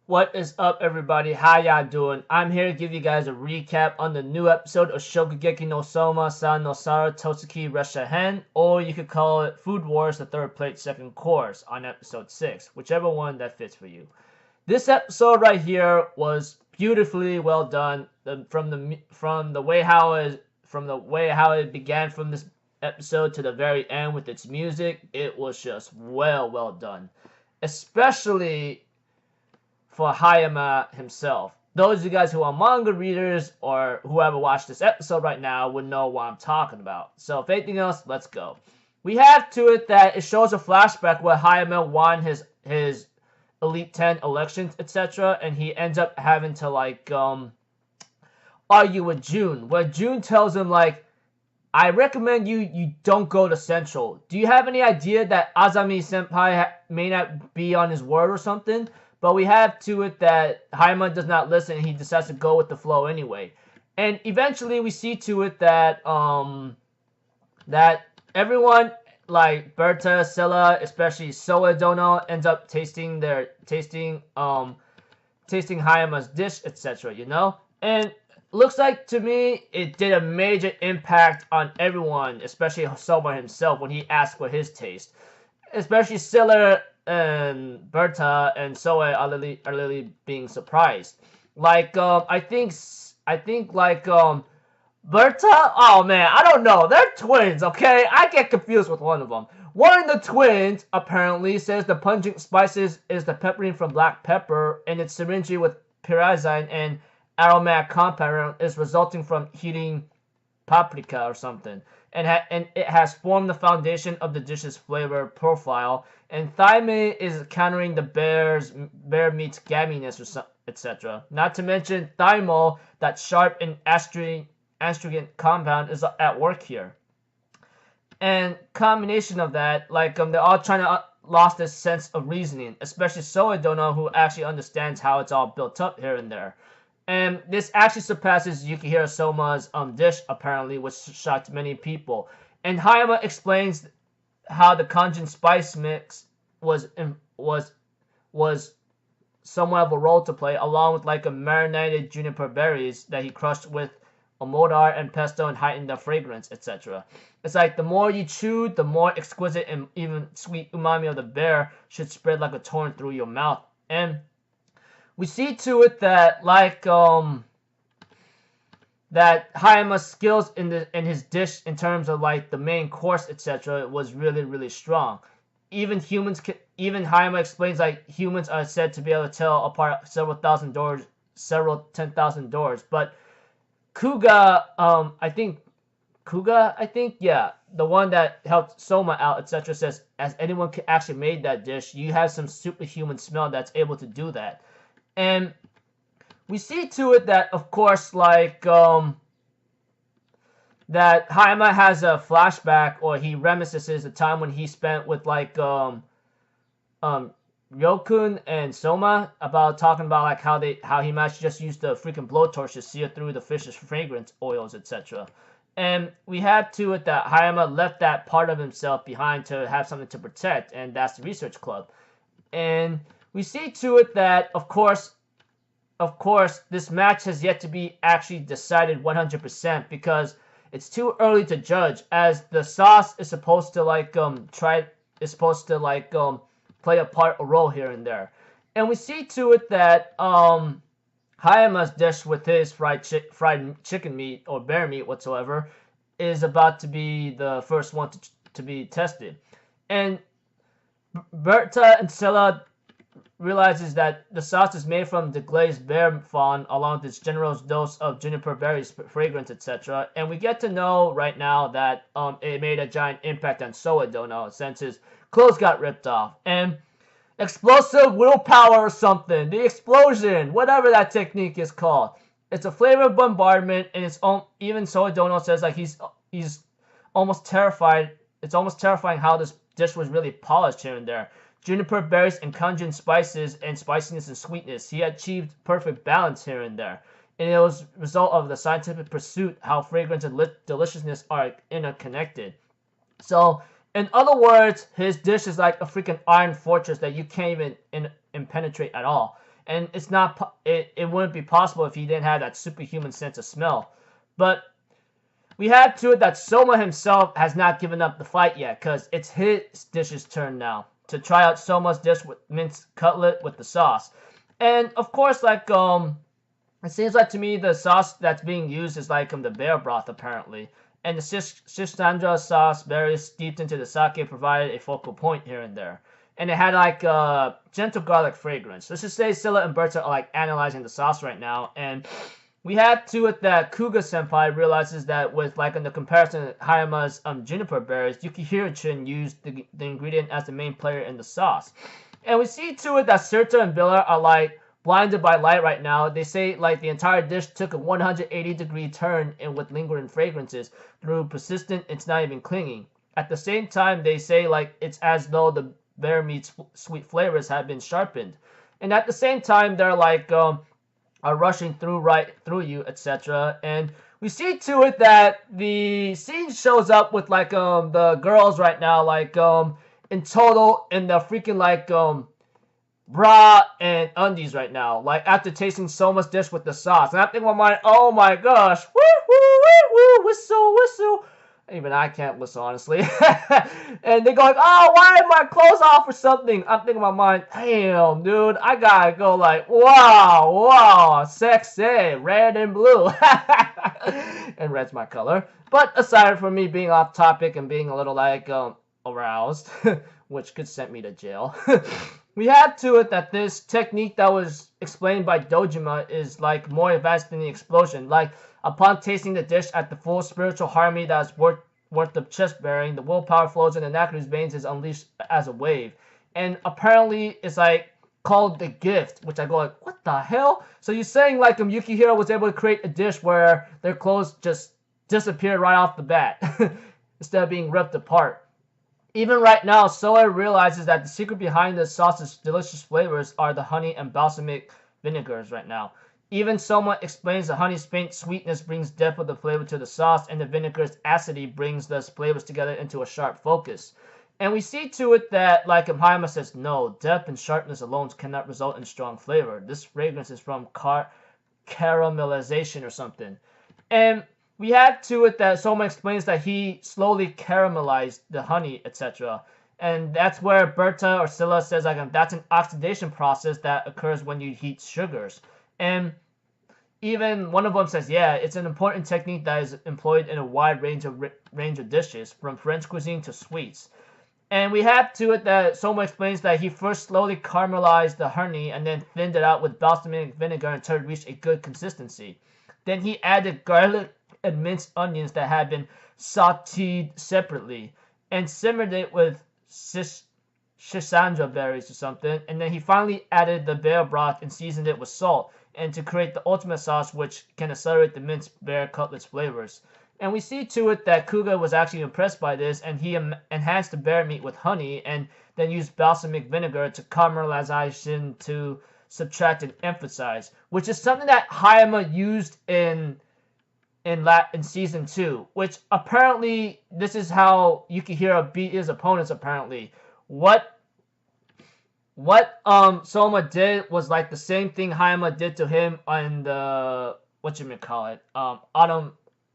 What is up, everybody? How y'all doing? I'm here to give you guys a recap on the new episode of Shokugeki no Souma, Sara Toutsuki Ressha-hen, or you could call it Food Wars, the third plate, second course on episode 6, whichever one that fits for you. This episode right here was beautifully well done. From the way how it began from this episode to the very end with its music, it was just well done, especially for Hayama himself. Those of you guys who are manga readers or whoever watched this episode right now would know what I'm talking about. So if anything else, let's go. We have to it that it shows a flashback where Hayama won his Elite 10 elections, etc., and he ends up having to argue with June, where June tells him I recommend you don't go to Central. Do you have any idea that Azami Senpai may not be on his word or something? But we have to it that Hayama does not listen and he decides to go with the flow anyway. And eventually we see to it that that everyone like Berta, Scylla, especially Soa Dono ends up tasting Hayama's dish, etc. And looks like to me it did a major impact on everyone, especially Souma himself when he asked for his taste. Especially Scylla and Berta and Soe are really being surprised. I think Berta. Oh man, I don't know. They're twins, okay? I get confused with one of them. One of the twins apparently says the pungent spices is the pepperine from black pepper, and its syringe with pyrazine and aromatic compound is resulting from heating paprika or something, and it has formed the foundation of the dish's flavor profile. And thymine is countering the bear meat's gaminess, or etc. Not to mention thymol, that sharp and astringent compound, is at work here. And combination of that, they're all trying to lost this sense of reasoning, especially Soedono, who actually understands how it's all built up here and there. And this actually surpasses Yukihiro Soma's dish, apparently, which shocked many people. And Hayama explains how the kanjin spice mix was somewhat of a role to play, along with a marinated juniper berries that he crushed with omodar and pesto and heightened the fragrance, etc. It's like the more you chew, the more exquisite and even sweet umami of the bear should spread like a torrent through your mouth. And we see to it that that Hayama's skills in his dish in terms of the main course, etc., was really strong. Even Hayama explains humans are said to be able to tell apart several 10,000 doors. But Kuga, yeah, the one that helped Soma out, etc., says as anyone could actually made that dish, you have some superhuman smell that's able to do that. And we see to it that, of course, that Hayama has a flashback, or he reminisces the time when he spent with Ryokun and Soma, about talking about how he might just use the freaking blowtorch to sear through the fish's fragrance oils, etc. And we had to it that Hayama left that part of himself behind to have something to protect, and that's the research club. And we see to it that, of course, this match has yet to be actually decided 100%, because it's too early to judge, as the sauce is supposed to play a role here and there. And we see to it that Hayama's dish with his fried chicken meat or bear meat whatsoever is about to be the first one to be tested. And Berta and Scylla realizes that the sauce is made from the glazed bear fawn, along with its generous dose of juniper berries, fragrance, etc. And we get to know right now that it made a giant impact on Soedono, since his clothes got ripped off. And explosive willpower or something, the explosion, whatever that technique is called, it's a flavor bombardment, and even Soedono says he's almost terrified. It's almost terrifying how this dish was really polished here and there. Juniper berries and kanjin spices and spiciness and sweetness. He achieved perfect balance here and there. And it was a result of the scientific pursuit how fragrance and deliciousness are interconnected. So In other words, his dish is like a freaking iron fortress that you can't even penetrate at all. and it wouldn't be possible if he didn't have that superhuman sense of smell. But we have to it that Souma himself has not given up the fight yet, because it's his dish's turn now to try out Souma's dish with minced cutlet with the sauce. And of course, like it seems like to me the sauce that's being used is like the bear broth apparently. And the Shisandra sauce, berries steeped into the sake, provided a focal point here and there. And it had like a gentle garlic fragrance. Let's just say Scylla and Berta are like analyzing the sauce right now. And we had to it that Kuga-senpai realizes that with like in the comparison of Hayama's juniper berries, Yukihiro-chin used the ingredient as the main player in the sauce. And we see to it that Sirta and Biller are like blinded by light right now. They say like the entire dish took a 180-degree turn and with lingering fragrances through persistent, it's not even clinging. At the same time, they say like it's as though the bear meat's sweet flavors have been sharpened. And at the same time, they're like are rushing through right through you, etc. And we see to it that the scene shows up with like the girls right now, like in total in the freaking like bra and undies right now, like after tasting Souma's dish with the sauce. And I'm thinking in my mind, oh my gosh, woo woo woo woo, whistle whistle. Even I can't whistle, honestly. And they go like, oh, why are my clothes off or something? I'm thinking in my mind, damn, dude, I gotta go like, wow, wow, sexy, red and blue. And red's my color. But aside from me being off topic and being a little like aroused, which could send me to jail, we had to it that this technique that was explained by Dojima is like more advanced than the explosion. Like upon tasting the dish at the full spiritual harmony that is worth of chest bearing, the willpower flows in the Nakaru's veins is unleashed as a wave. And apparently it's like called the gift, which I go like, what the hell? So you're saying like Yukihiro was able to create a dish where their clothes just disappeared right off the bat instead of being ripped apart. Even right now, Soa realizes that the secret behind the sauce's delicious flavors are the honey and balsamic vinegars right now. Even Souma explains the honey's faint sweetness brings depth of the flavor to the sauce, and the vinegar's acidity brings those flavors together into a sharp focus. And we see to it that, like Hayama says, no, depth and sharpness alone cannot result in strong flavor. This fragrance is from caramelization or something. And we had to it that Souma explains that he slowly caramelized the honey, etc. And that's where Berta or Scylla says like that's an oxidation process that occurs when you heat sugars. And even one of them says, yeah, it's an important technique that is employed in a wide range of dishes, from French cuisine to sweets. And we have to it that Souma explains that he first slowly caramelized the honey and then thinned it out with balsamic vinegar until it reached a good consistency. Then he added garlic and minced onions that had been sauteed separately and simmered it with Shisandra berries or something. And then he finally added the bear broth and seasoned it with salt, and to create the ultimate sauce which can accelerate the minced bear cutlet's flavors. And we see to it that Kuga was actually impressed by this, and he enhanced the bear meat with honey and then used balsamic vinegar to caramelization to subtract and emphasize, which is something that Hayama used in season 2, which apparently this is how Yukihiro beat his opponents. Apparently, what Souma did was like the same thing Hayama did to him on the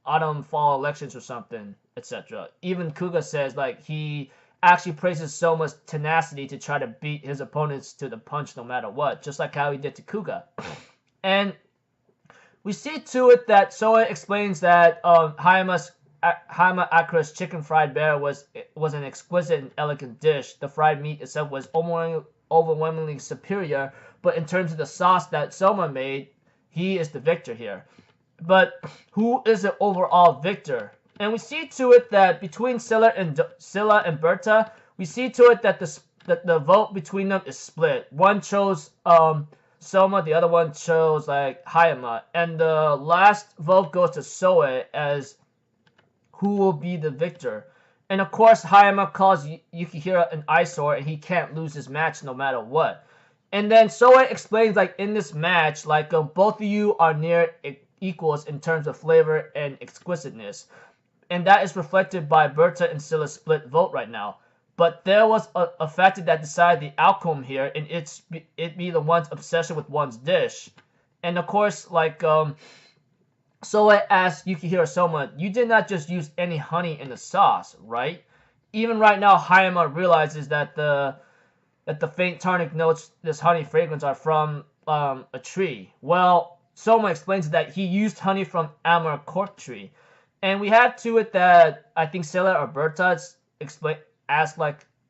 autumn fall elections or something, etc. Even Kuga says like he actually praises Souma's tenacity to try to beat his opponents to the punch no matter what, just like how he did to Kuga. And we see to it that Soa explains that Hayama Akira's chicken fried bear was an exquisite and elegant dish. The fried meat itself was overwhelmingly superior, but in terms of the sauce that Souma made, he is the victor here. But who is the overall victor? And we see to it that between Scylla and Berta, we see to it that the vote between them is split. One chose Souma, the other one chose like Hayama, and the last vote goes to Soe as who will be the victor. And of course, Hayama calls Yukihiro an eyesore, and he can't lose his match no matter what. And then Soe explains like in this match, like both of you are near equals in terms of flavor and exquisiteness, and that is reflected by Berta and Scylla's split vote right now. but there was a factor that decided the outcome here, and it be the one's obsession with one's dish. And of course, like so I asked Yukihiro Souma, you did not just use any honey in the sauce, right? Even right now, Hayama realizes that the faint tonic notes, this honey fragrance, are from a tree. Well, Souma explains that he used honey from Amur cork tree, and we have to it that I think Sela or Bertas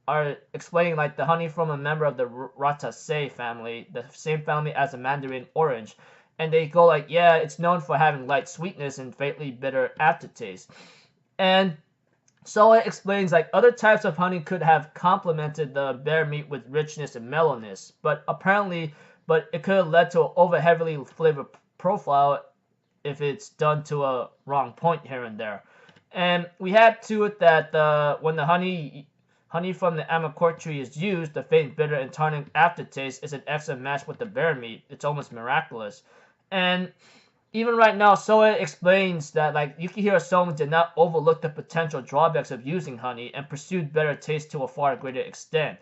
are explaining like the honey from a member of the Rataceae family, the same family as the Mandarin orange. And they go like, yeah, it's known for having light sweetness and faintly bitter aftertaste. And so it explains like other types of honey could have complemented the bear meat with richness and mellowness, but it could have led to an over heavily flavored profile if it's done to a wrong point here and there. And we have to it that when the honey from the Amur cork tree is used, the faint bitter and tonic aftertaste is an excellent match with the bear meat. It's almost miraculous. And even right now, Soa explains that like Yukihiro Souma did not overlook the potential drawbacks of using honey and pursued better taste to a far greater extent.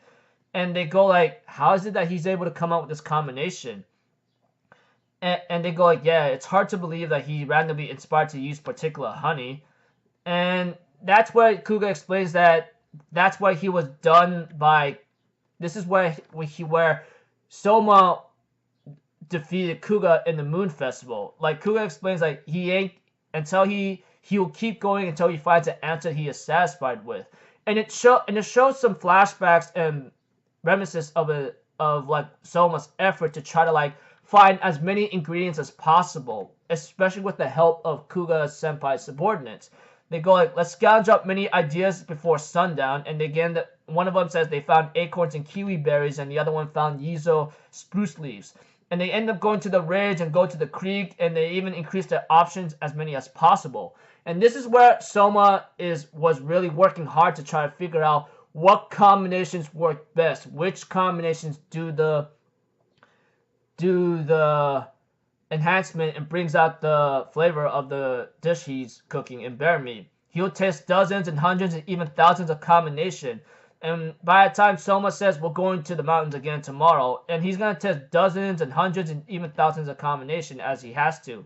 And they go like, how is it that he's able to come up with this combination? And they go like, yeah, it's hard to believe that he randomly inspired to use particular honey. And that's where Kuga explains that that's why he was done by. This is where Souma defeated Kuga in the Moon Festival. Like Kuga explains, like he will keep going until he finds an answer he is satisfied with, and it shows some flashbacks and reminiscences of like Souma's effort to try to like find as many ingredients as possible, especially with the help of Kuga senpai's subordinates. They go like, let's scrounge up many ideas before sundown, and again, one of them says they found acorns and kiwi berries, and the other one found Yizo spruce leaves. And they end up going to the ridge and go to the creek, and they even increase their options as many as possible. And this is where Souma was really working hard to try to figure out what combinations work best, which combinations do the enhancement and brings out the flavor of the dish he's cooking in bear meat. He'll test dozens and hundreds and even thousands of combinations. And by the time Souma says we're going to the mountains again tomorrow, and he's going to test dozens and hundreds and even thousands of combinations as he has to.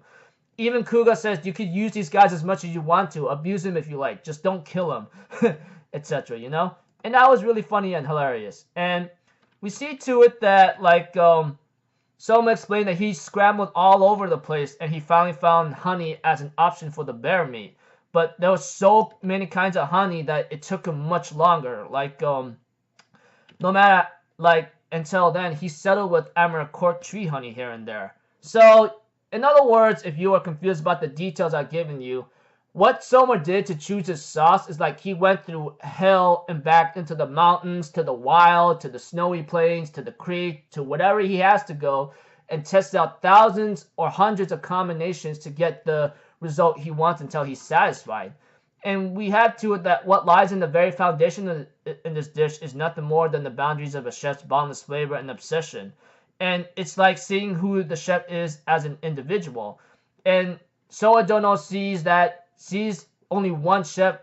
Even Kuga says you could use these guys as much as you want to, abuse them if you like, just don't kill them, etc., you know? And that was really funny and hilarious. And we see to it that, like, Souma explained that he scrambled all over the place and he finally found honey as an option for the bear meat. But there were so many kinds of honey that it took him much longer. Like, no matter, like, until then, he settled with Amur cork tree honey here and there. So, in other words, if you are confused about the details I've given you, what Souma did to choose his sauce is like he went through hell and back into the mountains, to the wild, to the snowy plains, to the creek, to whatever he has to go, and test out thousands or hundreds of combinations to get the result he wants until he's satisfied. And we have to it that what lies in the very foundation in this dish is nothing more than the boundaries of a chef's boundless flavor and obsession. And it's like seeing who the chef is as an individual. And Soa Dono sees only one chef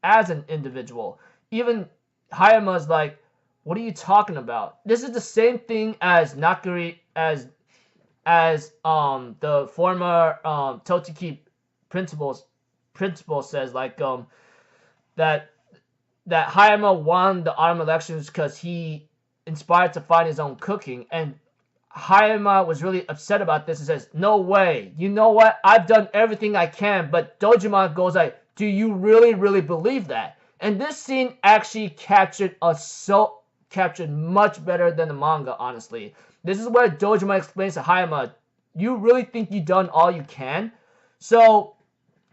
as an individual. Even Hayama's like, what are you talking about? This is the same thing as Nakiri, as the former Toutsuki principal says, like that Hayama won the autumn elections because he inspired to find his own cooking, and Hayama was really upset about this and says, no way, you know what, I've done everything I can. But Dojima goes like, do you really believe that? And this scene actually captured much better than the manga, honestly. This is where Dojima explains to Hayama, you really think you've done all you can? So,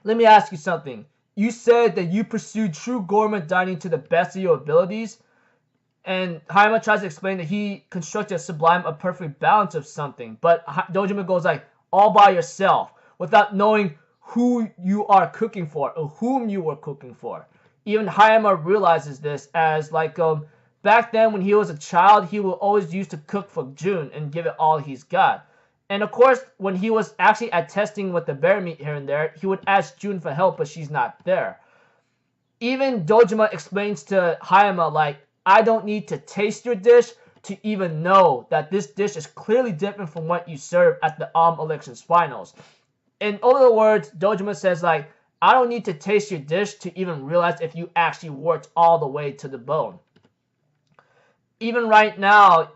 let me ask you something. You said that you pursued true gourmet dining to the best of your abilities, and Hayama tries to explain that he constructed a sublime, a perfect balance of something, but Dojima goes like, all by yourself, without knowing who you are cooking for, or whom you were cooking for. Even Hayama realizes this, as like, back then when he was a child, he would always used to cook for Jun and give it all he's got. And of course, when he was actually at testing with the bear meat here and there, he would ask Jun for help, but she's not there. Even Dojima explains to Hayama, like, I don't need to taste your dish to even know that this dish is clearly different from what you serve at the elections finals. In other words, Dojima says, like, I don't need to taste your dish to even realize if you actually worked all the way to the bone. Even right now,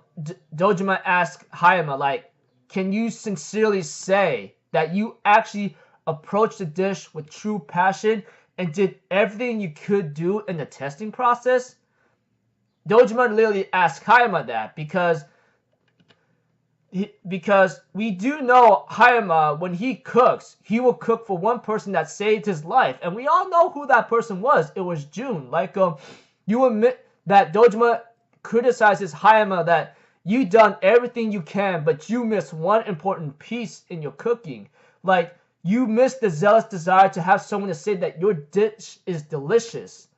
Dojima asks Hayama, like, can you sincerely say that you actually approached the dish with true passion and did everything you could do in the testing process? Dojima literally asked Hayama that because we do know Hayama, when he cooks, he will cook for one person that saved his life, and we all know who that person was. It was Jun. Like, you admit that Dojima criticizes Hayama that you done everything you can, but you missed one important piece in your cooking. Like, you missed the zealous desire to have someone to say that your dish is delicious.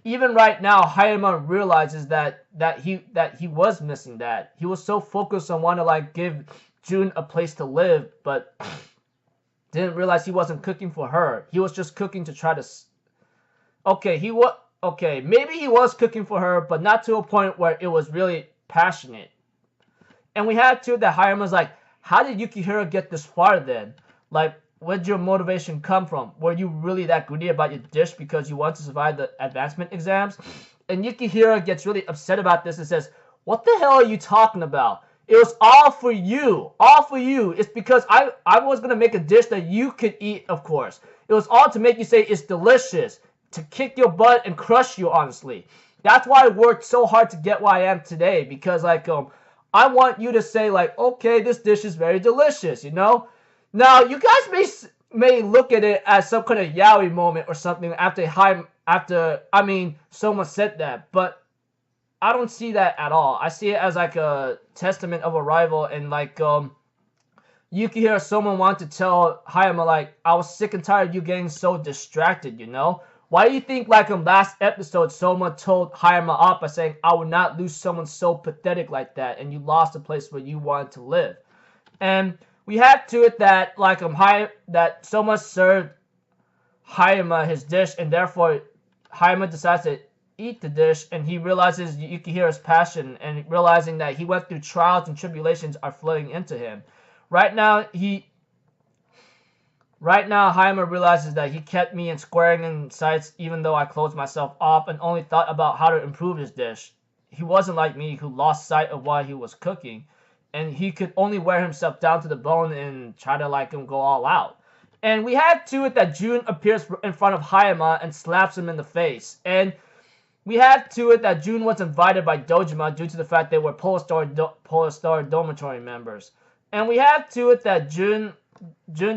Even right now, Hayama realizes that he was missing that. He was so focused on wanting to, like, give Jun a place to live, but didn't realize he wasn't cooking for her. He was just cooking to try to. Maybe he was cooking for her, but not to a point where it was really passionate. And we had to that Hayama's like, how did Yukihira get this far then? Like, where did your motivation come from? Were you really that greedy about your dish because you want to survive the advancement exams? And Yukihira gets really upset about this and says, what the hell are you talking about? It was all for you. All for you. It's because I was going to make a dish that you could eat, of course. It was all to make you say it's delicious. To kick your butt and crush you, honestly. That's why I worked so hard to get where I am today. Because, like, I want you to say, like, okay, this dish is very delicious, you know? Now, you guys may look at it as some kind of yaoi moment or something after Souma said that, but I don't see that at all. I see it as like a testament of a rival, and like Yukihira Souma wanted to tell Hayama, like, I was sick and tired of you getting so distracted, you know? Why do you think, like, in last episode, Souma told Hayama off by saying, I would not lose someone so pathetic like that, and you lost a place where you wanted to live? And we had to it that, like, that Souma served Hayama his dish, and therefore Hayama decides to eat the dish, and he realizes Yukihira's passion, and realizing that he went through trials and tribulations are flooding into him. Right now, Hayama realizes that he kept me in squaring in sights even though I closed myself off and only thought about how to improve his dish. He wasn't like me, who lost sight of what he was cooking, and he could only wear himself down to the bone and try to, like, him go all out. And we had to it that Jun appears in front of Hayama and slaps him in the face. And we had to it that Jun was invited by Dojima due to the fact they were Polar Star dormitory members. And we had to it that Jun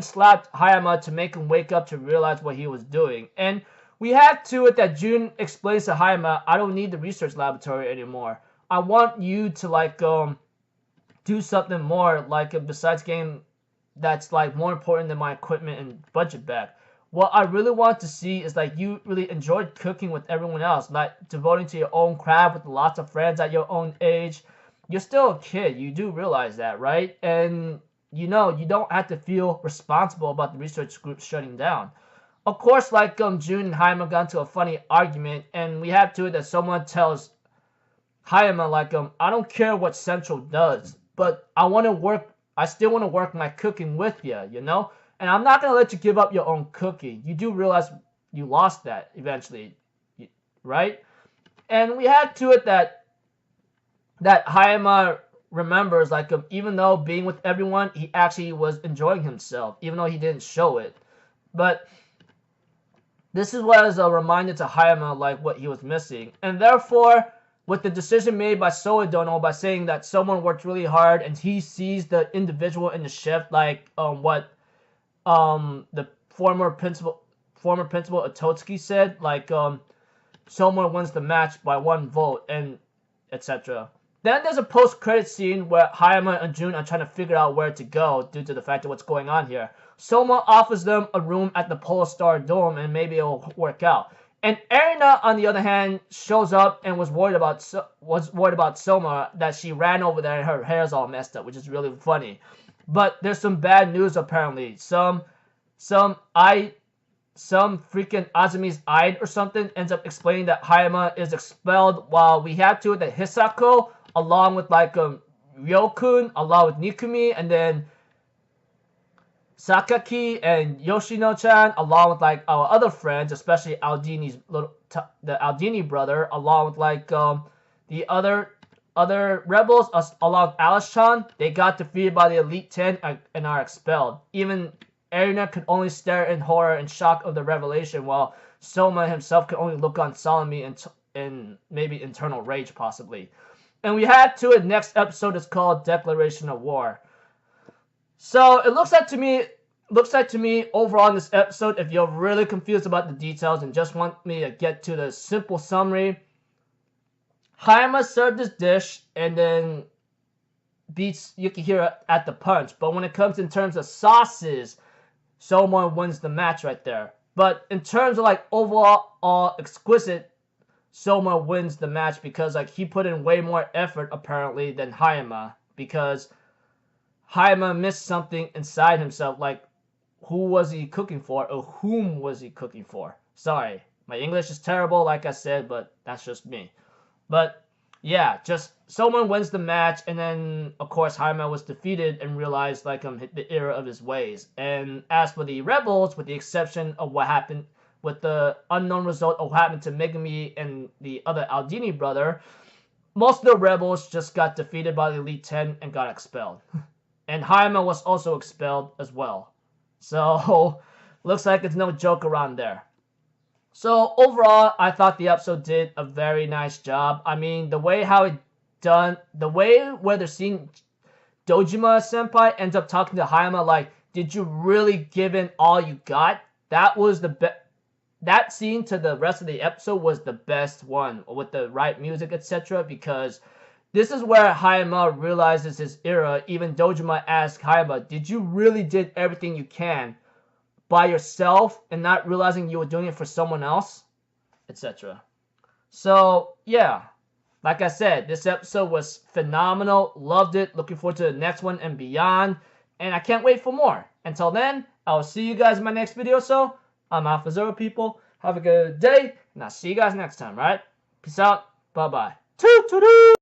slapped Hayama to make him wake up to realize what he was doing. And we had to it that Jun explains to Hayama, I don't need the research laboratory anymore. I want you to, like, do something more, like, besides getting that's, like, more important than my equipment and budget back. What I really want to see is, like, you really enjoyed cooking with everyone else, like devoting to your own craft with lots of friends at your own age. You're still a kid. You do realize that, right? And, you know, you don't have to feel responsible about the research group shutting down. Of course, like, Jun and Hayama got into a funny argument, and we have to it that someone tells Hayama, like, I don't care what Central does, but I still want to work my cooking with you, you know? And I'm not going to let you give up your own cooking. You do realize you lost that eventually, right? And we had to it that Hayama remembers, like, even though being with everyone, he actually was enjoying himself, even though he didn't show it. But this was a reminder to Hayama, like, what he was missing. And therefore, with the decision made by Soedono by saying that someone worked really hard and he sees the individual in the chef, like what the former principal Toutsuki said, like someone wins the match by 1 vote, and etc. Then there's a post-credit scene where Hayama and Jun are trying to figure out where to go due to the fact of what's going on here. Soma offers them a room at the Polar Star Dome and maybe it'll work out. And Erina, on the other hand, shows up and was worried about Soma, that she ran over there and her hair's all messed up, which is really funny. But there's some bad news apparently. Some some freaking Azumi's Ide or something ends up explaining that Hayama is expelled, while we have to that Hisako, along with like Ryokun, along with Nikumi, and then Sakaki and Yoshino-chan, along with like our other friends, especially Aldini's the Aldini brother, along with like the other rebels, along with Alice-chan, they got defeated by the Elite 10 and are expelled. Even Erina could only stare in horror and shock of the revelation, while Souma himself could only look on solemnly and maybe internal rage, possibly. And we had to it. Next episode is called Declaration of War. So it looks like to me overall in this episode, if you're really confused about the details and just want me to get to the simple summary, Hayama served this dish and then beats Yukihira at the punch. But when it comes in terms of sauces, Souma wins the match right there. But in terms of like overall exquisite, Souma wins the match because like he put in way more effort apparently than Hayama, because Hayama missed something inside himself, like who was he cooking for or whom was he cooking for? Sorry, my English is terrible like I said, but that's just me. But yeah, just Souma wins the match, and then of course Hayama was defeated and realized like the error of his ways. And as for the rebels, with the exception of what happened with the unknown result of what happened to Megumi and the other Aldini brother, most of the rebels just got defeated by the Elite 10 and got expelled. And Hayama was also expelled as well. So looks like it's no joke around there. So overall, I thought the episode did a very nice job. I mean, the way where they're seeing Dojima Senpai ends up talking to Hayama like, did you really give in all you got? That was that scene to the rest of the episode was the best one, with the right music, etc. Because this is where Hayama realizes his error. Even Dojima asks Hayama, did you really did everything you can by yourself and not realizing you were doing it for someone else, etc. So yeah, like I said, this episode was phenomenal. Loved it. Looking forward to the next one and beyond, and I can't wait for more. Until then, I will see you guys in my next video. So I'm Alpha Zero, people. Have a good day, and I'll see you guys next time, right? Peace out. Bye bye. Toot toot.